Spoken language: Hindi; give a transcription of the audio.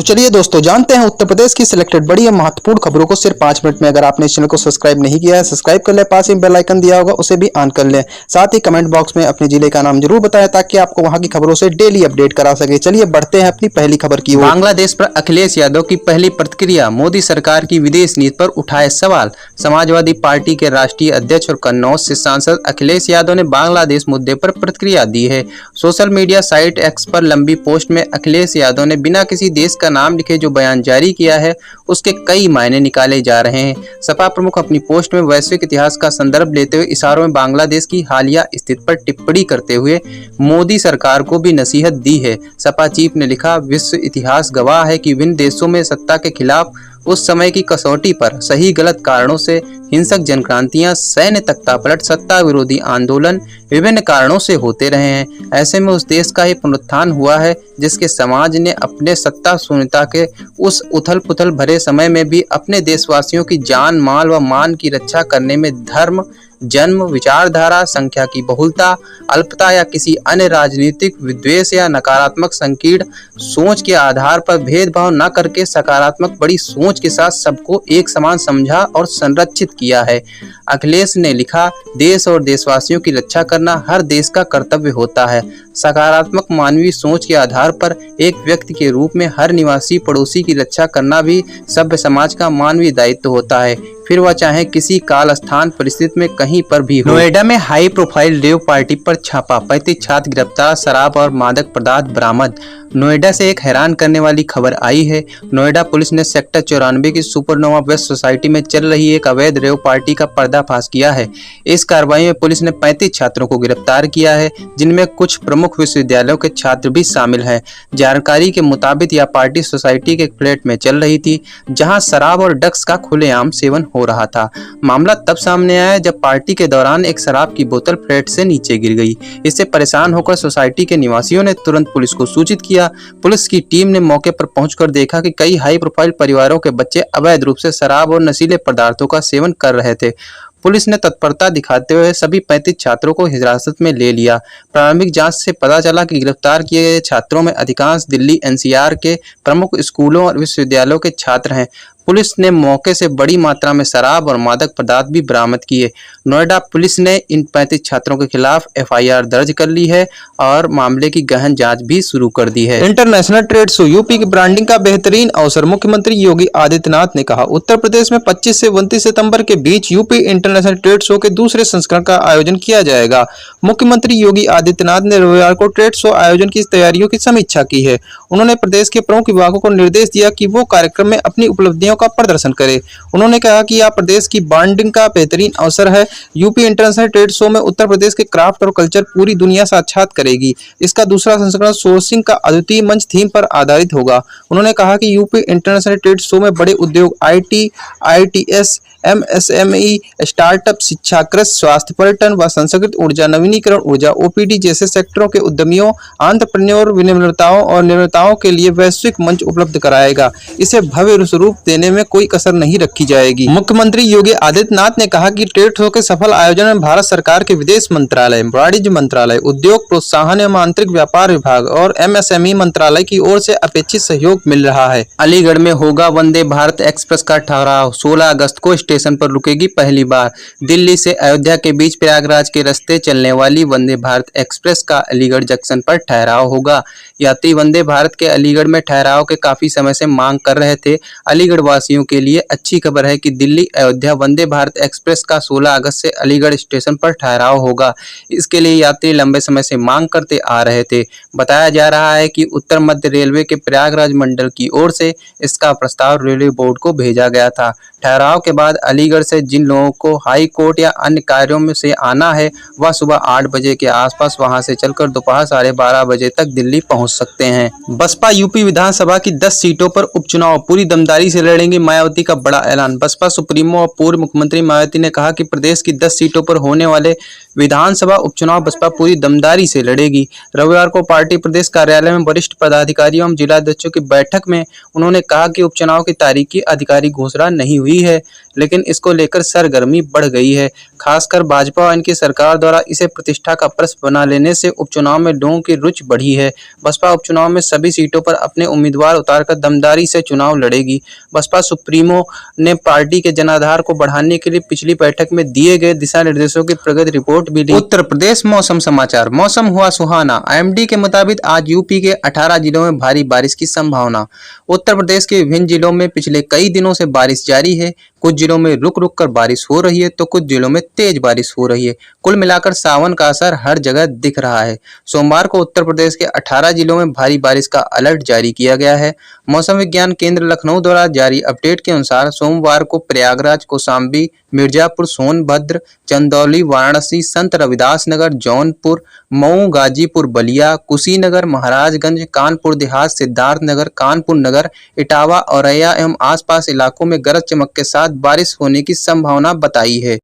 तो चलिए दोस्तों जानते हैं उत्तर प्रदेश की सिलेक्टेड बड़ी और महत्वपूर्ण खबरों को सिर्फ 5 मिनट में। अगर आपने इस चैनल को सब्सक्राइब नहीं किया है, सब्सक्राइब कर ले, पास ही बेल आइकन दिया होगा उसे भी ऑन कर लें। साथ ही कमेंट बॉक्स में अपने जिले का नाम जरूर बताएं ताकि आपको वहां की खबरों से डेली अपडेट करा सके। चलिए बढ़ते हैं अपनी पहली खबर की ओर। बांग्लादेश पर अखिलेश यादव की पहली प्रतिक्रिया, मोदी सरकार की विदेश नीति पर उठाए सवाल। समाजवादी पार्टी के राष्ट्रीय अध्यक्ष और कन्नौज से सांसद अखिलेश यादव ने बांग्लादेश मुद्दे पर प्रतिक्रिया दी है। सोशल मीडिया साइट एक्स पर लंबी पोस्ट में अखिलेश यादव ने बिना किसी देश का नाम लिखे जो बयान जारी किया है उसके कई मायने निकाले जा रहे हैं। सपा प्रमुख अपनी पोस्ट में वैश्विक इतिहास का संदर्भ लेते हुए इशारों में बांग्लादेश की हालिया स्थिति पर टिप्पणी करते हुए मोदी सरकार को भी नसीहत दी है। सपा चीफ ने लिखा, विश्व इतिहास गवाह है कि विभिन्न देशों में सत्ता के खिलाफ उस समय की कसौटी पर सही गलत कारणों से हिंसक जनक्रांतियां, सैन्य तख्तापलट, सत्ता विरोधी आंदोलन विभिन्न कारणों से होते रहे हैं। ऐसे में उस देश का ही पुनरुत्थान हुआ है जिसके समाज ने अपने सत्ता शून्यता के उस उथल पुथल भरे समय में भी अपने देशवासियों की जान, माल व मान की रक्षा करने में धर्म, जन्म, विचारधारा, संख्या की बहुलता, अल्पता या किसी अन्य राजनीतिक विद्वेष या नकारात्मक संकीर्ण सोच के आधार पर भेदभाव न करके सकारात्मक बड़ी सोच के साथ सबको एक समान समझा और संरक्षित किया है। अखिलेश ने लिखा, देश और देशवासियों की रक्षा करना हर देश का कर्तव्य होता है। सकारात्मक मानवीय सोच के आधार पर एक व्यक्ति के रूप में हर निवासी पड़ोसी की रक्षा करना भी सभ्य समाज का मानवीय दायित्व होता है, फिर वह चाहे किसी काल, स्थान, परिस्थिति में कहीं पर भी हो। नोएडा में हाई प्रोफाइल रेव पार्टी पर छापा, 35 छात्र गिरफ्तार, शराब और मादक पदार्थ बरामद। नोएडा से एक हैरान करने वाली खबर आई है। नोएडा पुलिस ने सेक्टर 94 की सुपरनोवा वेस्ट सोसाइटी में चल रही एक अवैध रेव पार्टी का पर्दाफाश किया है। इस कार्रवाई में पुलिस ने 35 छात्रों को गिरफ्तार किया है, जिनमें कुछ प्रमुख विश्वविद्यालयों के छात्र भी शामिल हैं। जानकारी के मुताबिक यह पार्टी सोसाइटी के फ्लैट में चल रही थी, जहां शराब और ड्रग्स का खुलेआम सेवन हो रहा था। मामला तब सामने आया जब पार्टी के दौरान एक शराब की बोतल फ्लैट से नीचे गिर गई। इससे परेशान होकर सोसाइटी के निवासियों ने तुरंत पुलिस को सूचित किया। पुलिस की टीम ने मौके पर पहुंचकर देखा कि कई हाई प्रोफाइल परिवारों के बच्चे अवैध रूप से शराब और नशीले पदार्थों का सेवन कर रहे थे। पुलिस ने तत्परता दिखाते हुए सभी 35 छात्रों को हिरासत में ले लिया। प्रारंभिक जांच से पता चला कि गिरफ्तार किए गए छात्रों में अधिकांश दिल्ली एनसीआर के प्रमुख स्कूलों और विश्वविद्यालयों के छात्र हैं। पुलिस ने मौके से बड़ी मात्रा में शराब और मादक पदार्थ भी बरामद किए। नोएडा पुलिस ने इन 35 छात्रों के खिलाफ एफआईआर दर्ज कर ली है और मामले की गहन जांच भी शुरू कर दी है। इंटरनेशनल ट्रेड शो, यूपी की ब्रांडिंग का बेहतरीन अवसर, मुख्यमंत्री योगी आदित्यनाथ ने कहा। उत्तर प्रदेश में 25 से 29 सितंबर के बीच यूपी इंटरनेशनल ट्रेड शो के दूसरे संस्करण का आयोजन किया जाएगा। मुख्यमंत्री योगी आदित्यनाथ ने रविवार को ट्रेड शो आयोजन की तैयारियों की समीक्षा की है। उन्होंने प्रदेश के प्रमुख विभागों को निर्देश दिया कि वो कार्यक्रम में अपनी उपलब्धियों का प्रदर्शन करे। उन्होंने कहा कि यह प्रदेश की ब्रांडिंग का बेहतरीन अवसर है। यूपी इंटरनेशनल ट्रेड शो में उत्तर प्रदेश के क्राफ्ट और कल्चर पूरी दुनिया साक्षात करेगी। इसका दूसरा संस्करण सोर्सिंग का अद्वितीय मंच थीम पर आधारित होगा। उन्होंने कहा कि यूपी इंटरनेशनल ट्रेड शो में बड़े उद्योग, आईटी, आईटीएस, एमएसएमई, स्टार्टअप, शिक्षा, कृषि, स्वास्थ्य, पर्यटन व संस्कृत ऊर्जा, नवीनीकरण ऊर्जा, ओपीडी जैसे सेक्टरों के उद्यमियों, एंटरप्रेन्योर, विनिर्माताओं और निर्माताओं के लिए वैश्विक मंच उपलब्ध कराएगा। इसे भव्य स्वरूप देने में कोई कसर नहीं रखी जाएगी। मुख्यमंत्री योगी आदित्यनाथ ने कहा कि ट्रेड शो के सफल आयोजन में भारत सरकार के विदेश मंत्रालय, वाणिज्य मंत्रालय, उद्योग प्रोत्साहन एवं आंतरिक व्यापार विभाग और एमएसएमई मंत्रालय की ओर से अपेक्षित सहयोग मिल रहा है। अलीगढ़ में होगा वंदे भारत एक्सप्रेस का ठहराव, 16 अगस्त को स्टेशन पर रुकेगी पहली बार। दिल्ली से अयोध्या के बीच प्रयागराज के रास्ते चलने वाली वंदे भारत एक्सप्रेस का अलीगढ़ जंक्शन पर ठहराव होगा। यात्री वंदे भारत के अलीगढ़ में ठहराव के काफी समय से मांग कर रहे थे। अलीगढ़ वासियों के लिए अच्छी खबर है कि दिल्ली अयोध्या वंदे भारत एक्सप्रेस का 16 अगस्त से अलीगढ़ स्टेशन पर ठहराव होगा। इसके लिए यात्री लंबे समय से मांग करते आ रहे थे। बताया जा रहा है कि उत्तर मध्य रेलवे के प्रयागराज मंडल की ओर से इसका प्रस्ताव रेलवे बोर्ड को भेजा गया था। ठहराव के बाद अलीगढ़ से जिन लोगों को हाई कोर्ट या अन्य कार्यों में से आना है वह सुबह 8 बजे के आसपास वहां से चलकर दोपहर 12:30 बजे तक दिल्ली पहुंच सकते हैं। बसपा यूपी विधानसभा की 10 सीटों पर उपचुनाव, पूरी दमदारी से लड़ेंगे, मायावती का बड़ा ऐलान। बसपा सुप्रीमो और पूर्व मुख्यमंत्री मायावती ने कहा कि प्रदेश की 10 सीटों पर होने वाले विधानसभा उपचुनाव बसपा पूरी दमदारी से लड़ेगी। रविवार को पार्टी प्रदेश कार्यालय में वरिष्ठ पदाधिकारियों एवं जिलाध्यक्षों की बैठक में उन्होंने कहा कि उपचुनाव की तारीख की आधिकारिक घोषणा नहीं हुई है। लेकिन इसको लेकर सरगर्मी बढ़ गई है। खासकर भाजपा और इनकी सरकार द्वारा इसे प्रतिष्ठा का प्रश्न बना लेने से उपचुनाव में लोगों की रुचि बढ़ी है। बसपा उपचुनाव में सभी सीटों पर अपने उम्मीदवार उतारकर दमदारी से चुनाव लड़ेगी। बसपा सुप्रीमो ने पार्टी के जनाधार को बढ़ाने के लिए पिछली बैठक में दिए गए दिशा निर्देशों की प्रगति रिपोर्ट भी ली। उत्तर प्रदेश मौसम समाचार। मौसम हुआ सुहाना। आईएमडी के मुताबिक आज यूपी के 18 जिलों में भारी बारिश की संभावना। उत्तर प्रदेश के विभिन्न जिलों में पिछले कई दिनों से बारिश जारी है। कुछ जिलों में रुक रुक कर बारिश हो रही है तो कुछ जिलों में तेज बारिश हो रही है। कुल मिलाकर सावन का असर हर जगह दिख रहा है। सोमवार को उत्तर प्रदेश के 18 जिलों में भारी बारिश का अलर्ट जारी किया गया है। मौसम विज्ञान केंद्र लखनऊ द्वारा जारी अपडेट के अनुसार सोमवार को प्रयागराज, कौशाम्बी, मिर्जापुर, सोनभद्र, चंदौली, वाराणसी, संत रविदास नगर, जौनपुर, मऊ, गाजीपुर, बलिया, कुशीनगर, महाराजगंज, कानपुर देहात, सिद्धार्थनगर, कानपुर नगर, इटावा, औरैया एवं आसपास इलाकों में गरज चमक के साथ बारिश होने की संभावना बताई है।